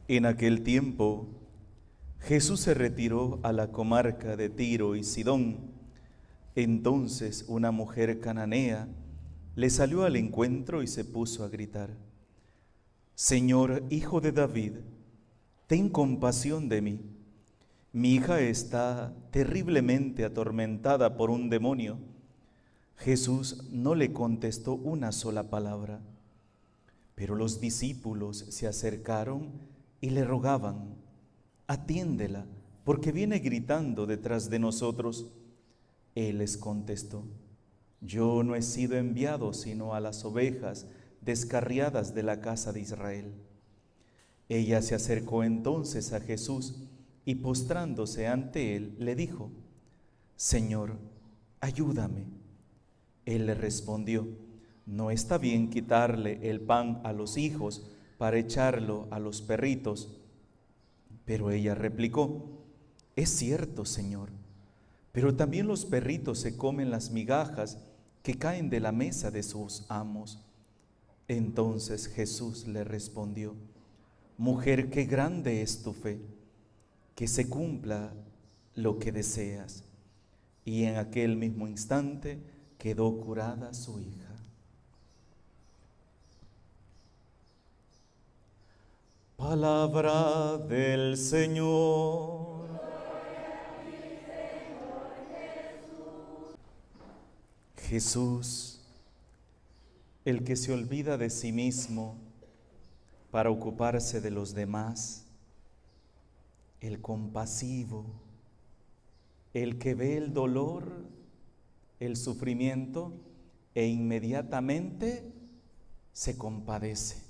En aquel tiempo, Jesús se retiró a la comarca de Tiro y Sidón. Entonces una mujer cananea le salió al encuentro y se puso a gritar: Señor, Hijo de David, ten compasión de mí. Mi hija está terriblemente atormentada por un demonio. Jesús no le contestó una sola palabra, pero los discípulos se acercaron y le rogaban: atiéndela, porque viene gritando detrás de nosotros. Él les contestó: yo no he sido enviado sino a las ovejas descarriadas de la casa de Israel. Ella se acercó entonces a Jesús y postrándose ante él, le dijo: Señor, ayúdame. Él le respondió: no está bien quitarle el pan a los hijos para echarlo a los perritos. Pero ella replicó: es cierto, Señor, pero también los perritos se comen las migajas que caen de la mesa de sus amos. Entonces Jesús le respondió: mujer, qué grande es tu fe, que se cumpla lo que deseas. Y en aquel mismo instante quedó curada su hija. Palabra del Señor. Jesús, el que se olvida de sí mismo para ocuparse de los demás, el compasivo, el que ve el dolor, el sufrimiento e inmediatamente se compadece,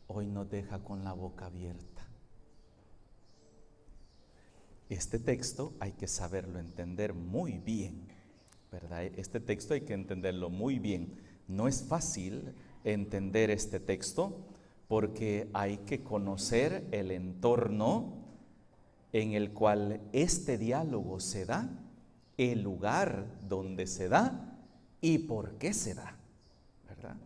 hoy nos deja con la boca abierta. Este texto hay que saberlo entender muy bien, ¿verdad? Este texto hay que entenderlo muy bien. No es fácil entender este texto porque hay que conocer el entorno en el cual este diálogo se da, el lugar donde se da y por qué se da, ¿verdad?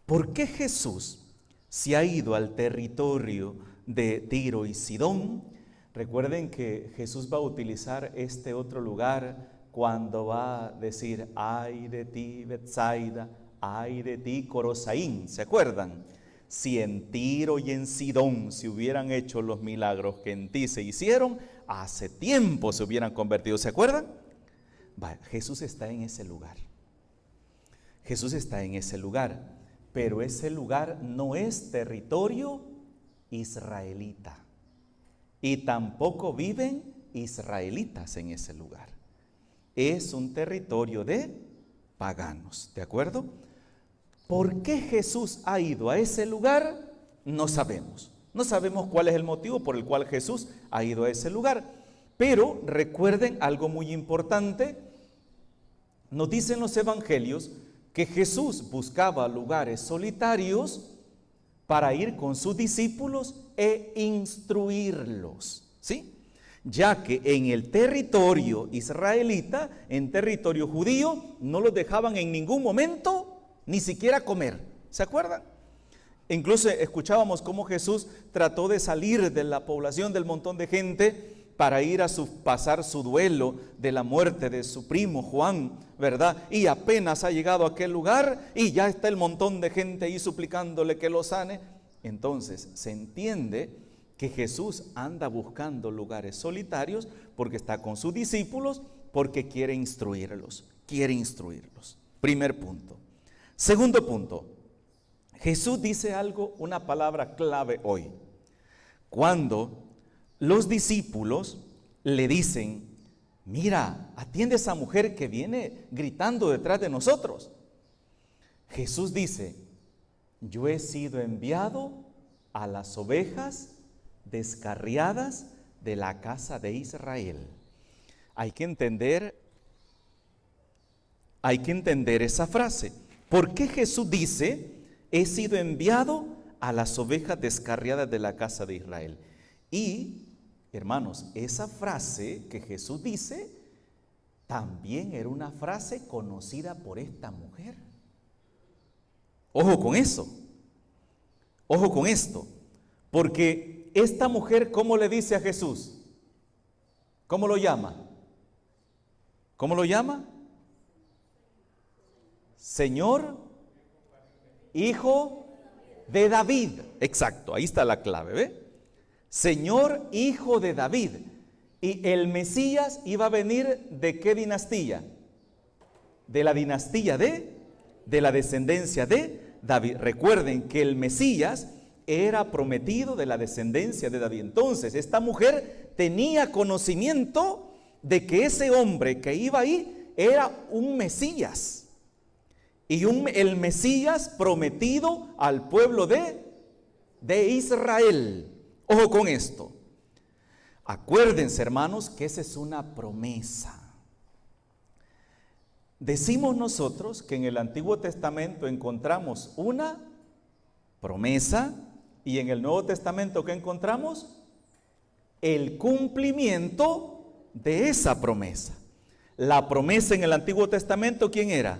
¿Por qué Jesús se ha ido al territorio de Tiro y Sidón? Recuerden que Jesús va a utilizar este otro lugar cuando va a decir: ay de ti, Betsaida, ay de ti, Corosaín. ¿Se acuerdan? Si en Tiro y en Sidón se hubieran hecho los milagros que en ti se hicieron, hace tiempo se hubieran convertido. ¿Se acuerdan? Jesús está en ese lugar. Jesús está en ese lugar, pero ese lugar no es territorio israelita y tampoco viven israelitas en ese lugar. Es un territorio de paganos, ¿de acuerdo? ¿Por qué Jesús ha ido a ese lugar? No sabemos. No sabemos cuál es el motivo por el cual Jesús ha ido a ese lugar. Pero recuerden algo muy importante. Nos dicen los evangelios que Jesús buscaba lugares solitarios para ir con sus discípulos e instruirlos, ¿sí? Ya que en el territorio israelita, en territorio judío, no los dejaban en ningún momento ni siquiera comer. ¿Se acuerdan? Incluso escuchábamos cómo Jesús trató de salir de la población, del montón de gente, para ir a pasar su duelo de la muerte de su primo Juan, ¿verdad? Y apenas ha llegado a aquel lugar y ya está el montón de gente ahí suplicándole que lo sane. Entonces se entiende que Jesús anda buscando lugares solitarios porque está con sus discípulos, porque quiere instruirlos. Primer punto. Segundo punto, Jesús dice algo, una palabra clave hoy. Cuando los discípulos le dicen: mira, atiende a esa mujer que viene gritando detrás de nosotros. Jesús dice: yo he sido enviado a las ovejas descarriadas de la casa de Israel. Hay que entender esa frase. ¿Por qué Jesús dice: he sido enviado a las ovejas descarriadas de la casa de Israel? Y, hermanos, esa frase que Jesús dice también era una frase conocida por esta mujer. Ojo con eso. Ojo con esto. Porque esta mujer, ¿cómo le dice a Jesús? ¿Cómo lo llama? ¿Cómo lo llama? Señor, Hijo de David. Exacto, ahí está la clave, ¿ve? Señor, Hijo de David. Y el Mesías iba a venir ¿de qué dinastía? De la dinastía de la descendencia de David. Recuerden que el Mesías era prometido de la descendencia de David. Entonces, esta mujer tenía conocimiento de que ese hombre que iba ahí era un Mesías. Y el Mesías prometido al pueblo de Israel. Ojo con esto. Acuérdense, hermanos, que esa es una promesa. Decimos nosotros que en el Antiguo Testamento encontramos una promesa y en el Nuevo Testamento ¿qué encontramos? El cumplimiento de esa promesa. La promesa en el Antiguo Testamento, ¿quién era?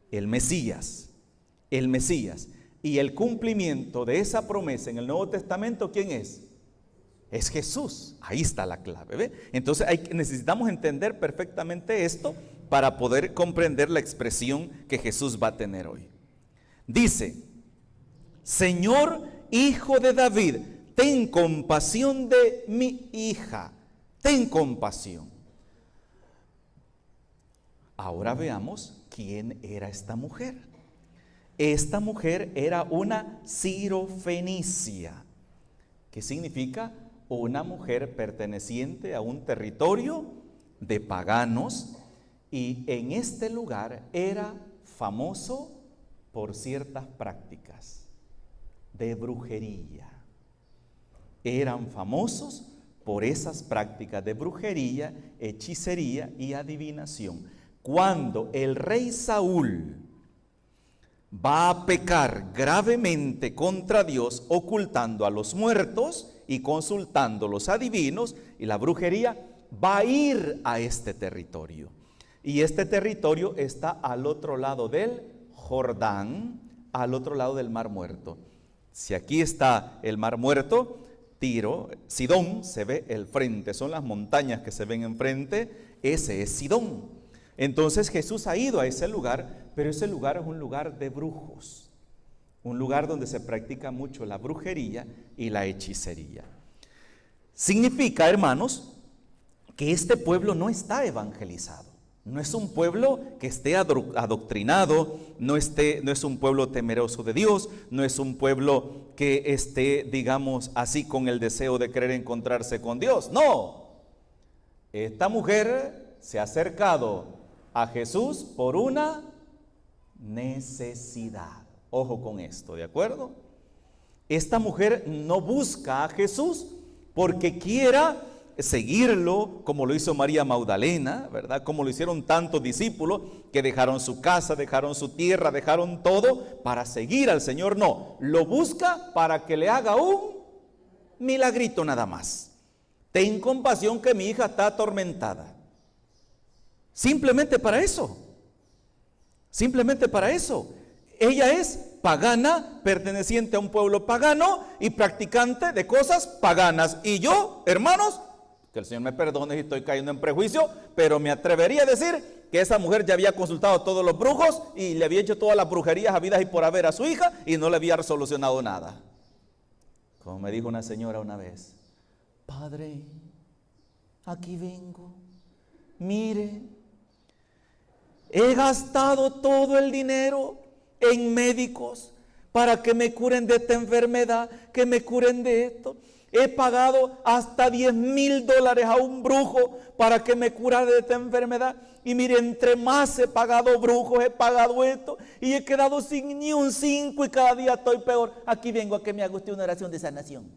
El Mesías. El Mesías. Y el cumplimiento de esa promesa en el Nuevo Testamento, ¿quién es? Es Jesús. Ahí está la clave, ¿ve? Entonces necesitamos entender perfectamente esto para poder comprender la expresión que Jesús va a tener hoy. Dice, Señor, Hijo de David, ten compasión de mi hija. Ten compasión. Ahora veamos quién era esta mujer. Esta mujer era una sirofenicia, que significa una mujer perteneciente a un territorio de paganos, y en este lugar era famoso por ciertas prácticas de brujería. Eran famosos por esas prácticas de brujería, hechicería y adivinación. Cuando el rey Saúl va a pecar gravemente contra Dios, ocultando a los muertos y consultando los adivinos y la brujería, va a ir a este territorio. Y este territorio está al otro lado del Jordán, al otro lado del Mar Muerto. Si aquí está el Mar Muerto, Tiro, Sidón, se ve el frente, son las montañas que se ven enfrente, ese es Sidón. Entonces Jesús ha ido a ese lugar, pero ese lugar es un lugar de brujos, un lugar donde se practica mucho la brujería y la hechicería. Significa, hermanos, que este pueblo no está evangelizado. No es un pueblo que esté adoctrinado, no es un pueblo temeroso de Dios, no es un pueblo que esté, digamos, así con el deseo de querer encontrarse con Dios. No, esta mujer se ha acercado a Jesús por una necesidad. Ojo con esto, ¿de acuerdo? Esta mujer no busca a Jesús porque quiera seguirlo, como lo hizo María Magdalena, ¿verdad? Como lo hicieron tantos discípulos que dejaron su casa, dejaron su tierra, dejaron todo para seguir al Señor. No, lo busca para que le haga un milagrito nada más. Ten compasión que mi hija está atormentada. Simplemente para eso. Simplemente para eso. Ella es pagana, perteneciente a un pueblo pagano y practicante de cosas paganas. Y yo, hermanos, que el Señor me perdone si estoy cayendo en prejuicio, pero me atrevería a decir que esa mujer ya había consultado a todos los brujos y le había hecho todas las brujerías habidas y por haber a su hija y no le había solucionado nada. Como me dijo una señora una vez, Padre, aquí vengo, mire, he gastado todo el dinero en médicos para que me curen de esta enfermedad, que me curen de esto. He pagado hasta $10,000 a un brujo para que me curara de esta enfermedad. Y mire, entre más he pagado brujos, he pagado esto y he quedado sin ni un 5 y cada día estoy peor. Aquí vengo a que me haga usted una oración de sanación.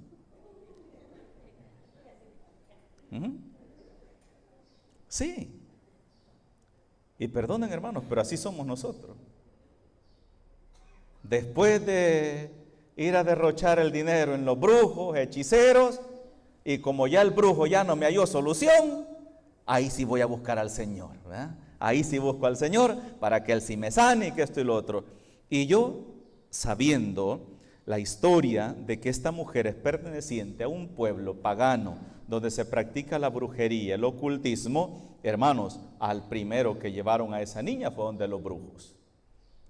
Sí. Y perdonen, hermanos, pero así somos nosotros. Después de ir a derrochar el dinero en los brujos, hechiceros, y como ya el brujo ya no me halló solución, ahí sí voy a buscar al Señor, ¿verdad? Ahí sí busco al Señor para que Él sí me sane y que esto y lo otro. Y yo, sabiendo la historia de que esta mujer es perteneciente a un pueblo pagano donde se practica la brujería, el ocultismo, hermanos, al primero que llevaron a esa niña fue donde los brujos,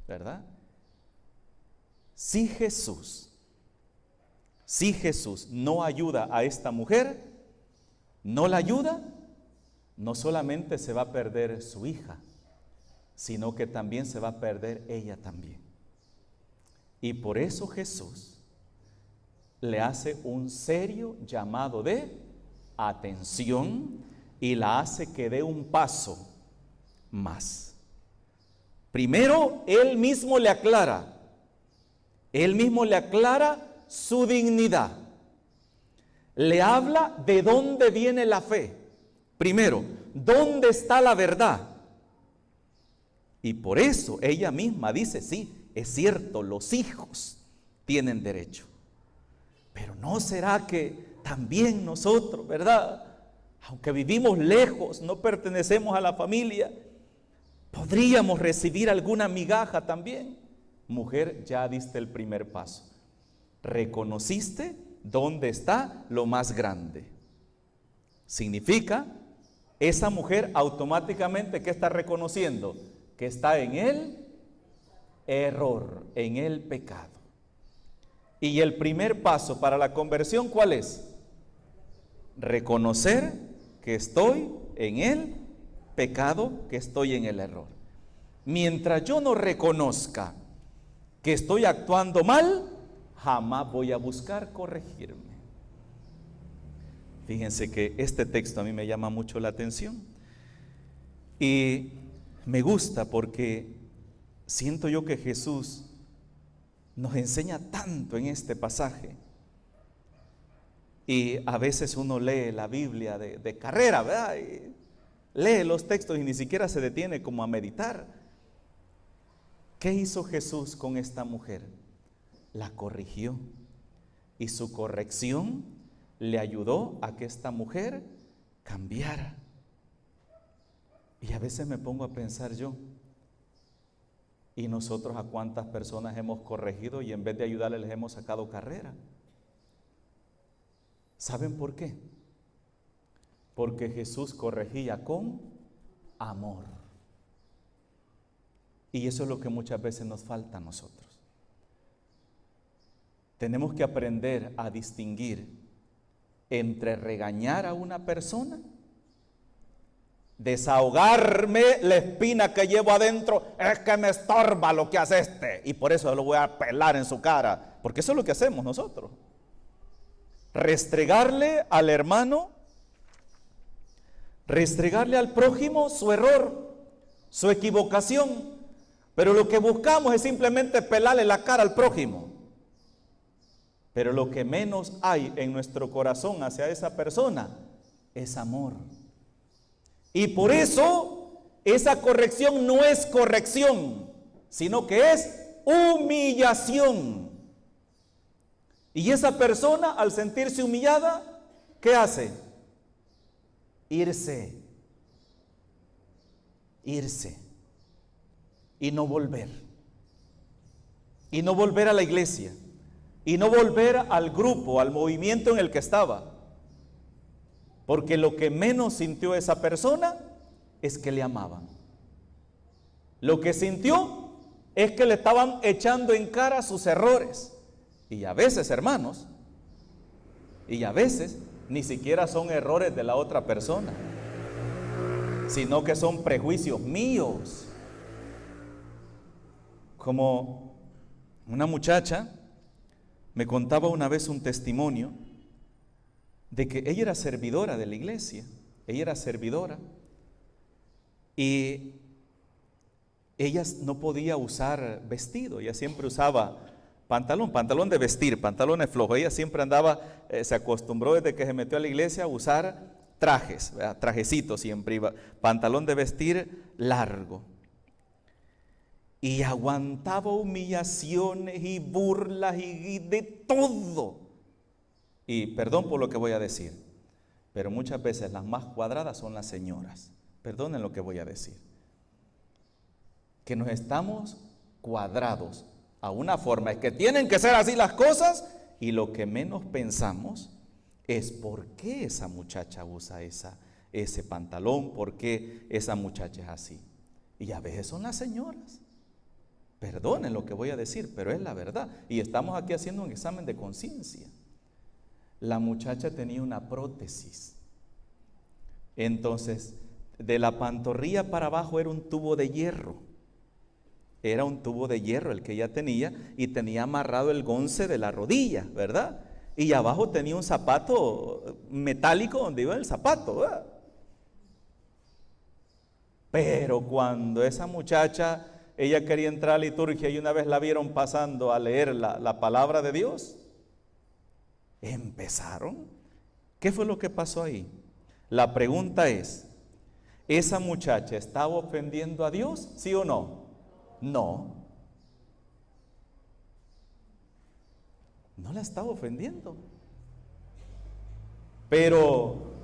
¿verdad? Si Jesús no ayuda a esta mujer, no la ayuda, no solamente se va a perder su hija, sino que también se va a perder ella también. Y por eso Jesús le hace un serio llamado de atención y la hace que dé un paso más. Primero, Él mismo le aclara su dignidad. Le habla de dónde viene la fe. Primero, ¿dónde está la verdad? Y por eso ella misma dice, sí, es cierto, los hijos tienen derecho. Pero ¿no será que también nosotros, verdad? Aunque vivimos lejos, no pertenecemos a la familia, podríamos recibir alguna migaja también. Mujer, ya diste el primer paso. Reconociste dónde está lo más grande. Significa, esa mujer automáticamente, ¿qué está reconociendo? Que está en el error, en el pecado. Y el primer paso para la conversión, ¿cuál es? Reconocer que estoy en el pecado, que estoy en el error. Mientras yo no reconozca que estoy actuando mal, jamás voy a buscar corregirme. Fíjense que este texto a mí me llama mucho la atención y me gusta porque siento yo que Jesús nos enseña tanto en este pasaje. Y a veces uno lee la Biblia de carrera, ¿verdad? Y lee los textos y ni siquiera se detiene como a meditar. ¿Qué hizo Jesús con esta mujer? La corrigió. Y su corrección le ayudó a que esta mujer cambiara. Y a veces me pongo a pensar yo, ¿y nosotros a cuántas personas hemos corregido y en vez de ayudarles les hemos sacado carrera? ¿Saben por qué? Porque Jesús corregía con amor. Y eso es lo que muchas veces nos falta a nosotros. Tenemos que aprender a distinguir entre regañar a una persona, desahogarme la espina que llevo adentro, es que me estorba lo que hace y por eso lo voy a pelar en su cara, porque eso es lo que hacemos nosotros. Restregarle al hermano, restregarle al prójimo su error, su equivocación, pero lo que buscamos es simplemente pelarle la cara al prójimo. Pero lo que menos hay en nuestro corazón hacia esa persona es amor. Y por eso esa corrección no es corrección, sino que es humillación. Y esa persona, al sentirse humillada, ¿qué hace? Irse. Y no volver. Y no volver a la iglesia. Y no volver al grupo, al movimiento en el que estaba. Porque lo que menos sintió esa persona es que le amaban. Lo que sintió es que le estaban echando en cara sus errores. Y a veces, hermanos, ni siquiera son errores de la otra persona, sino que son prejuicios míos. Como una muchacha me contaba una vez un testimonio de que ella era servidora de la iglesia, y ella no podía usar vestido, ella siempre usaba pantalón de vestir, pantalones flojos. Ella siempre andaba, se acostumbró desde que se metió a la iglesia a usar trajes, ¿verdad? Trajecitos siempre iba, pantalón de vestir largo. Y aguantaba humillaciones y burlas y de todo. Y perdón por lo que voy a decir, pero muchas veces las más cuadradas son las señoras. Perdonen lo que voy a decir. Que nos estamos cuadrados a una forma. Es que tienen que ser así las cosas, y lo que menos pensamos es por qué esa muchacha usa ese pantalón, por qué esa muchacha es así. Y a veces son las señoras. Perdonen lo que voy a decir, pero es la verdad. Y estamos aquí haciendo un examen de conciencia. La muchacha tenía una prótesis. Entonces, de la pantorrilla para abajo era un tubo de hierro. Era un tubo de hierro el que ella tenía, y tenía amarrado el gonce de la rodilla, ¿verdad? Y abajo tenía un zapato metálico donde iba el zapato, ¿verdad? Pero cuando esa muchacha, ella quería entrar a la liturgia y una vez la vieron pasando a leer la palabra de Dios, empezaron. ¿Qué fue lo que pasó ahí? La pregunta es, ¿esa muchacha estaba ofendiendo a Dios? ¿Sí o no? No. No la estaba ofendiendo. Pero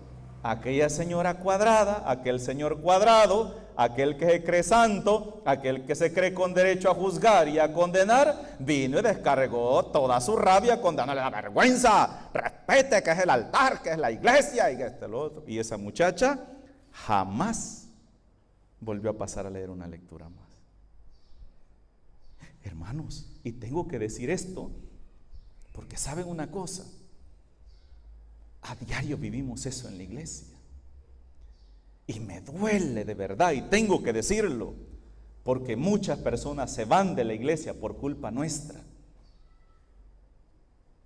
aquella señora cuadrada, aquel señor cuadrado, aquel que se cree santo, aquel que se cree con derecho a juzgar y a condenar, vino y descargó toda su rabia condenándole la vergüenza, respete que es el altar, que es la iglesia y que lo otro. Y esa muchacha jamás volvió a pasar a leer una lectura más. Hermanos, y tengo que decir esto porque saben una cosa, a diario vivimos eso en la iglesia. Y me duele de verdad, y tengo que decirlo, porque muchas personas se van de la iglesia por culpa nuestra.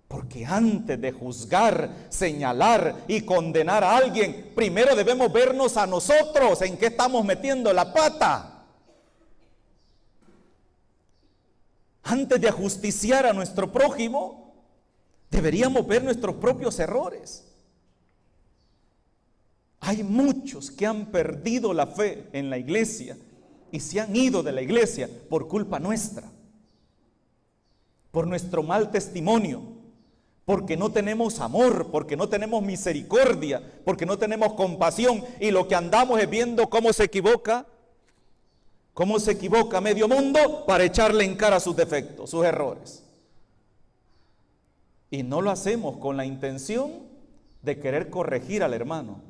Porque antes de juzgar, señalar y condenar a alguien, primero debemos vernos a nosotros en qué estamos metiendo la pata. Antes de ajusticiar a nuestro prójimo, deberíamos ver nuestros propios errores. Hay muchos que han perdido la fe en la iglesia y se han ido de la iglesia por culpa nuestra, por nuestro mal testimonio, porque no tenemos amor, porque no tenemos misericordia, porque no tenemos compasión, y lo que andamos es viendo cómo se equivoca medio mundo para echarle en cara sus defectos, sus errores. Y no lo hacemos con la intención de querer corregir al hermano.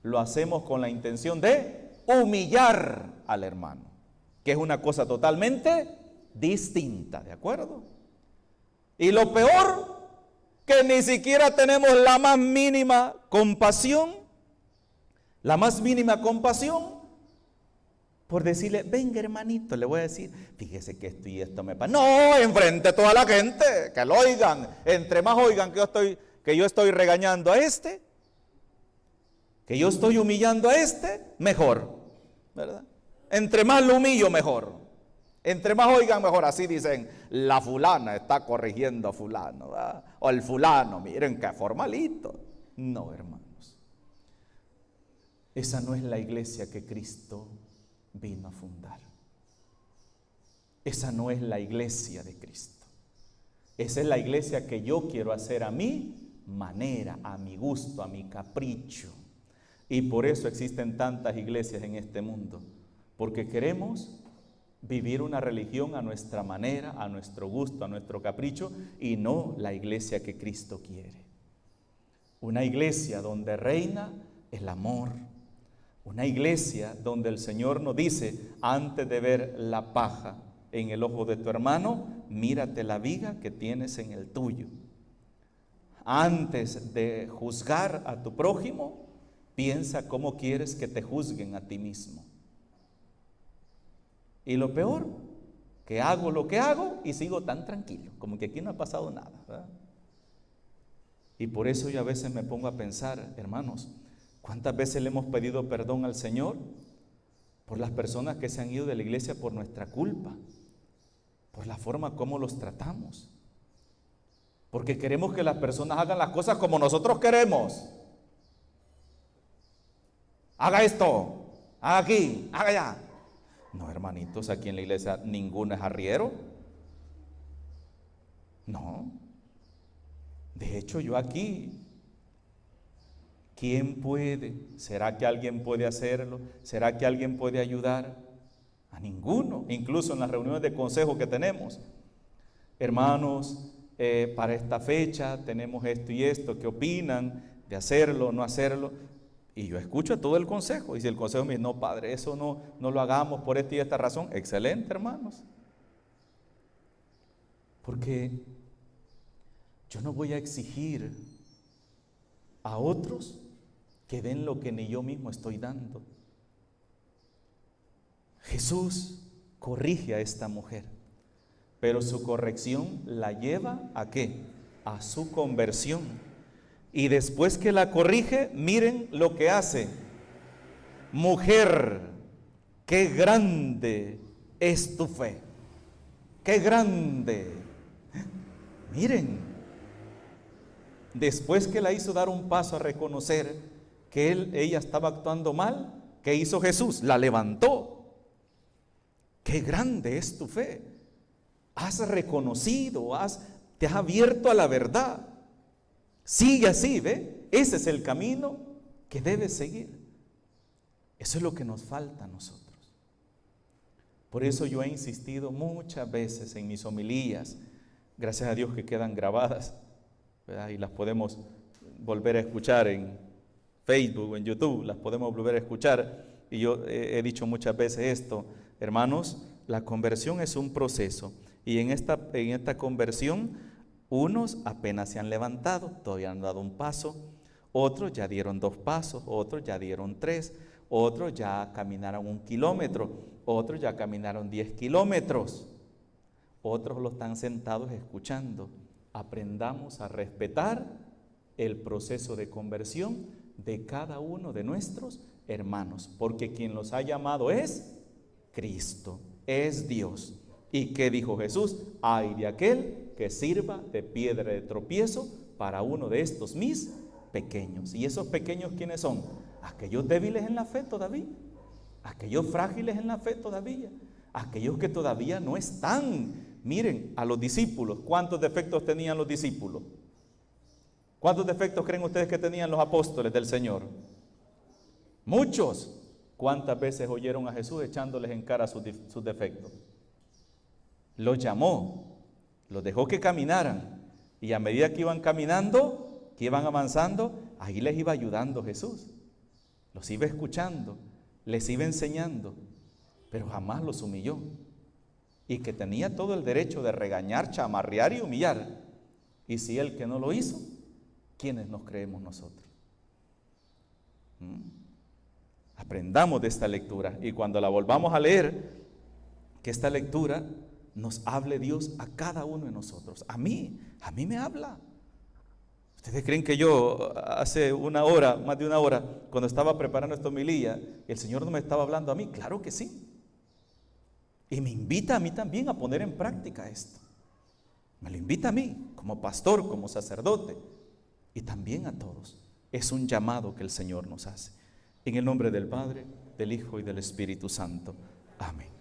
Lo hacemos con la intención de humillar al hermano, que es una cosa totalmente distinta, ¿de acuerdo? Y lo peor, que ni siquiera tenemos la más mínima compasión por decirle, venga hermanito, le voy a decir, fíjese que esto y esto me pasa. No, enfrente a toda la gente, que lo oigan. Entre más oigan que yo estoy regañando a este, que yo estoy humillando a este, mejor, ¿verdad? Entre más lo humillo, mejor. Entre más oigan, mejor. Así dicen, la fulana está corrigiendo a fulano, ¿verdad? O el fulano, miren qué formalito. No, hermanos. Esa no es la iglesia que Cristo vino a fundar. Esa no es la iglesia de Cristo. Esa es la iglesia que yo quiero hacer a mi manera, a mi gusto, a mi capricho. Y por eso existen tantas iglesias en este mundo, porque queremos vivir una religión a nuestra manera, a nuestro gusto, a nuestro capricho, y no la iglesia que Cristo quiere. Una iglesia donde reina el amor. Una iglesia donde el Señor nos dice, antes de ver la paja en el ojo de tu hermano, mírate la viga que tienes en el tuyo. Antes de juzgar a tu prójimo, piensa cómo quieres que te juzguen a ti mismo. Y lo peor, que hago lo que hago y sigo tan tranquilo, como que aquí no ha pasado nada, ¿verdad? Y por eso yo a veces me pongo a pensar, hermanos, ¿cuántas veces le hemos pedido perdón al Señor por las personas que se han ido de la iglesia por nuestra culpa, por la forma como los tratamos? Porque queremos que las personas hagan las cosas como nosotros queremos. Haga esto, haga aquí, haga allá. No, hermanitos, aquí en la iglesia ninguno es arriero. No. De hecho, yo aquí, ¿quién puede? ¿Será que alguien puede hacerlo? ¿Será que alguien puede ayudar? A ninguno. Incluso en las reuniones de consejo que tenemos, hermanos, para esta fecha tenemos esto y esto, ¿qué opinan de hacerlo o no hacerlo? Y yo escucho todo el consejo, y si el consejo me dice, no, padre, eso no lo hagamos por esta y esta razón, excelente, hermanos. Porque yo no voy a exigir a otros que den lo que ni yo mismo estoy dando. Jesús corrige a esta mujer, pero su corrección la lleva ¿a qué? A su conversión. Y después que la corrige, miren lo que hace. Mujer, qué grande es tu fe. Qué grande. Miren, después que la hizo dar un paso a reconocer que ella estaba actuando mal, ¿qué hizo Jesús? La levantó. Qué grande es tu fe. Has reconocido, te has abierto a la verdad. Sigue así, ¿ve? Ese es el camino que debes seguir. Eso es lo que nos falta a nosotros. Por eso yo he insistido muchas veces en mis homilías, gracias a Dios que quedan grabadas, ¿verdad? Y las podemos volver a escuchar en Facebook, en YouTube, las podemos volver a escuchar. Y yo he dicho muchas veces esto, hermanos, la conversión es un proceso. Y en esta conversión, unos apenas se han levantado, todavía han dado un paso, otros ya dieron 2 pasos, otros ya dieron 3, otros ya caminaron 1 kilómetro, otros ya caminaron 10 kilómetros, otros lo están sentados escuchando. Aprendamos a respetar el proceso de conversión de cada uno de nuestros hermanos, porque quien los ha llamado es Cristo, es Dios. ¿Y qué dijo Jesús? Ay de aquel que sirva de piedra de tropiezo para uno de estos mis pequeños. ¿Y esos pequeños quiénes son? Aquellos débiles en la fe todavía, aquellos frágiles en la fe todavía, aquellos que todavía no están. Miren, a los discípulos, ¿cuántos defectos tenían los discípulos? ¿Cuántos defectos creen ustedes que tenían los apóstoles del Señor? Muchos. ¿Cuántas veces oyeron a Jesús echándoles en cara sus defectos? Los llamó, los dejó que caminaran, y a medida que iban caminando, que iban avanzando, ahí les iba ayudando Jesús, los iba escuchando, les iba enseñando, pero jamás los humilló, y que tenía todo el derecho de regañar, chamarrear y humillar. Y si él que no lo hizo, ¿quiénes nos creemos nosotros? Aprendamos de esta lectura, y cuando la volvamos a leer, que esta lectura nos hable Dios a cada uno de nosotros. A mí me habla. ¿Ustedes creen que yo hace más de una hora, cuando estaba preparando esta homilía, el Señor no me estaba hablando a mí? Claro que sí. Y me invita a mí también a poner en práctica esto. Me lo invita a mí, como pastor, como sacerdote, y también a todos. Es un llamado que el Señor nos hace. En el nombre del Padre, del Hijo y del Espíritu Santo. Amén.